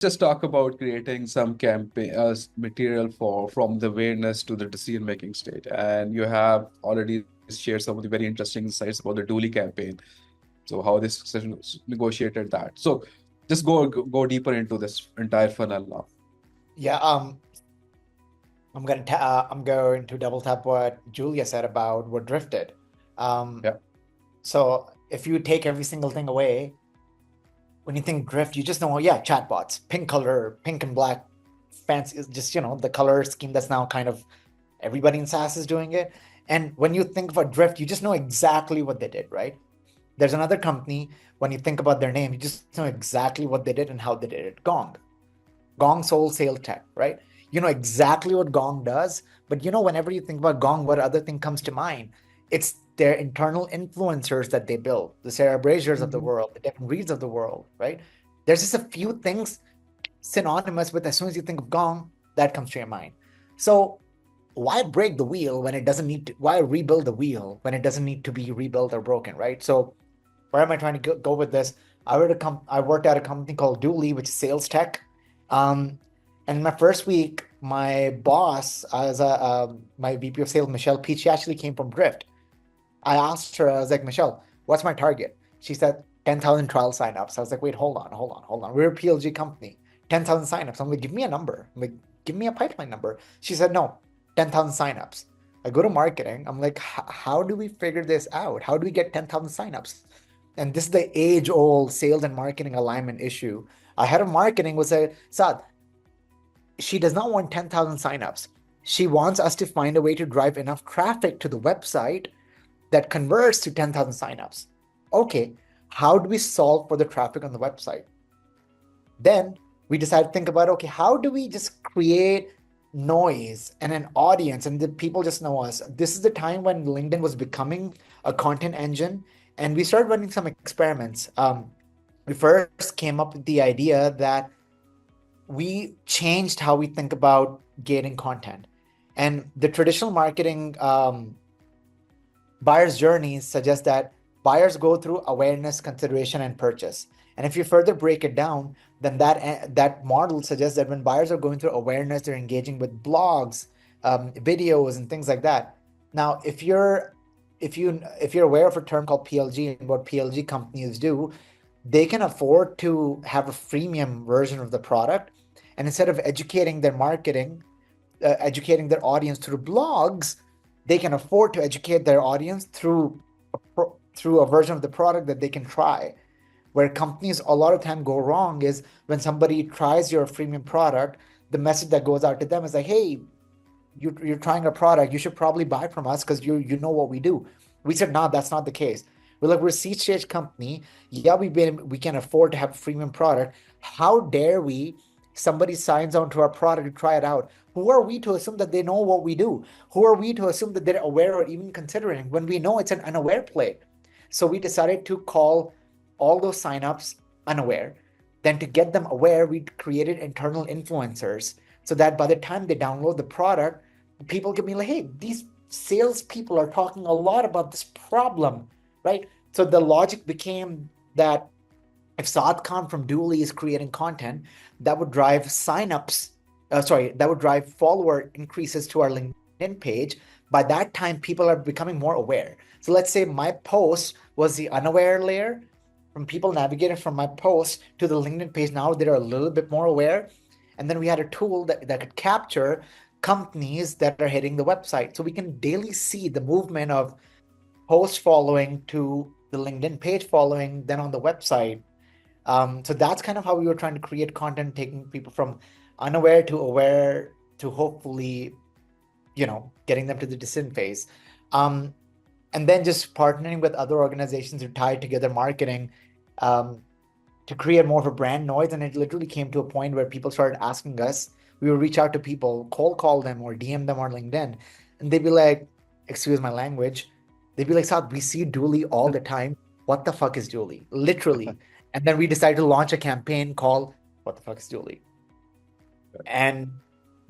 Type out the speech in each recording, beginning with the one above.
just talk about creating some campaign material for from the awareness to the decision making state. And you have already shared some of the very interesting insights about the Dooley campaign. So how this session negotiated that. So just go deeper into this entire funnel now. Yeah, I'm going to double tap what Julia said about what drifted. Um, Yeah. so if you take every single thing away, when you think drift, you just know, yeah, chatbots, pink color, pink and black, fancy, is just the color scheme that's now kind of everybody in SaaS is doing it. And when you think of a drift, you just know exactly what they did, right? There's another company, when you think about their name, you just know exactly what they did and how they did it. Gong. Gong Soul Sales Tech, right? You know exactly what Gong does, but whenever you think about Gong, what other thing comes to mind? It's their internal influencers that they build, the Sarah Braziers of the Mhm. world, the Devin Reeds of the world, right? There's just a few things synonymous with as soon as you think of Gong, that comes to your mind. So why break the wheel when it doesn't need to, why rebuild the wheel when it doesn't need to be rebuilt or broken, right? So where am I trying to go with this? I worked at a company called Dooley, which is sales tech. Um, and in my first week, my boss, as my VP of sales, Michelle Pete, she actually came from Drift. I asked her, I was like, Michelle, what's my target? She said 10,000 trial signups. I was like, wait, hold on. We're a PLG company, 10,000 signups. I'm like, give me a number. I'm like, give me a pipeline number. She said, no, 10,000 signups. I go to marketing. I'm like, how do we figure this out? How do we get 10,000 signups? And this is the age old sales and marketing alignment issue. Our head of marketing was a Saad, she does not want 10,000 signups. She wants us to find a way to drive enough traffic to the website that converts to 10,000 signups. Okay, how do we solve for the traffic on the website? Then we decided to think about, okay, how do we just create noise and an audience and the people just know us? This is the time when LinkedIn was becoming a content engine, and we started running some experiments. We first came up with the idea that we changed how we think about gating content. And the traditional marketing buyer's journeys suggest that buyers go through awareness, consideration, and purchase. And if you further break it down, then that model suggests that when buyers are going through awareness, they're engaging with blogs, videos, and things like that. Now, if you're aware of a term called PLG and what PLG companies do, they can afford to have a freemium version of the product, and instead of educating their audience through blogs, they can afford to educate their audience through a version of the product that they can try. Where companies a lot of time go wrong is when somebody tries your freemium product, the message that goes out to them is like, "Hey, you're trying a product, you should probably buy from us because you know what we do." We said, "No, that's not the case. We're a seed stage company. Yeah, we can afford to have a freemium product. How dare we? Somebody signs on to our product to try it out. Who are we to assume that they know what we do? Who are we to assume that they're aware or even considering when we know it's an unaware play?" So we decided to call all those signups unaware. Then to get them aware, we created internal influencers so that by the time they download the product, people can be like, "Hey, these salespeople are talking a lot about this problem," right? So the logic became that if Saad Khan from Dooley is creating content, that would drive signups, that would drive follower increases to our LinkedIn page. By that time, people are becoming more aware. So let's say my post was the unaware layer, from people navigating from my post to the LinkedIn page. Now they're a little bit more aware. And then we had a tool that could capture companies that are hitting the website. So we can daily see the movement of post following to the LinkedIn page following, then on the website. So that's kind of how we were trying to create content, taking people from unaware to aware to hopefully, getting them to the decision phase. Um, and then just partnering with other organizations who tie together marketing um, to create more of a brand noise. And it literally came to a point where people started asking us, we would reach out to people, cold call them or DM them on LinkedIn, and they'd be like, excuse my language, they'd be like, Saad, we see Dooley all the time. What the fuck is Dooley? Literally. And then we decided to launch a campaign called What the fuck is Dooley? And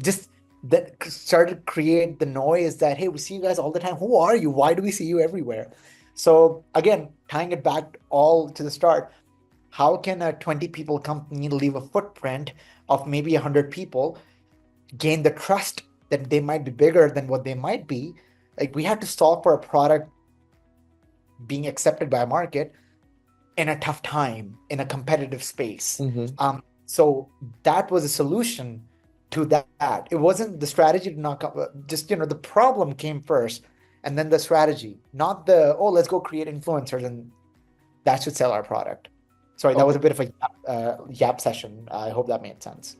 just that started to create the noise that, hey, we see you guys all the time. Who are you? Why do we see you everywhere? So again, tying it back all to the start, How can a 20 people company leave a footprint of maybe 100 people, gain the trust that they might be bigger than what they might be? Like, we had to solve for a product being accepted by a market in a tough time, in a competitive space. Mm-hmm. So that was a solution to that. It wasn't the strategy to not come, just, the problem came first and then the strategy, not the, oh, let's go create influencers and that should sell our product. Sorry, that was a Okay. bit of a yap session. I hope that made sense.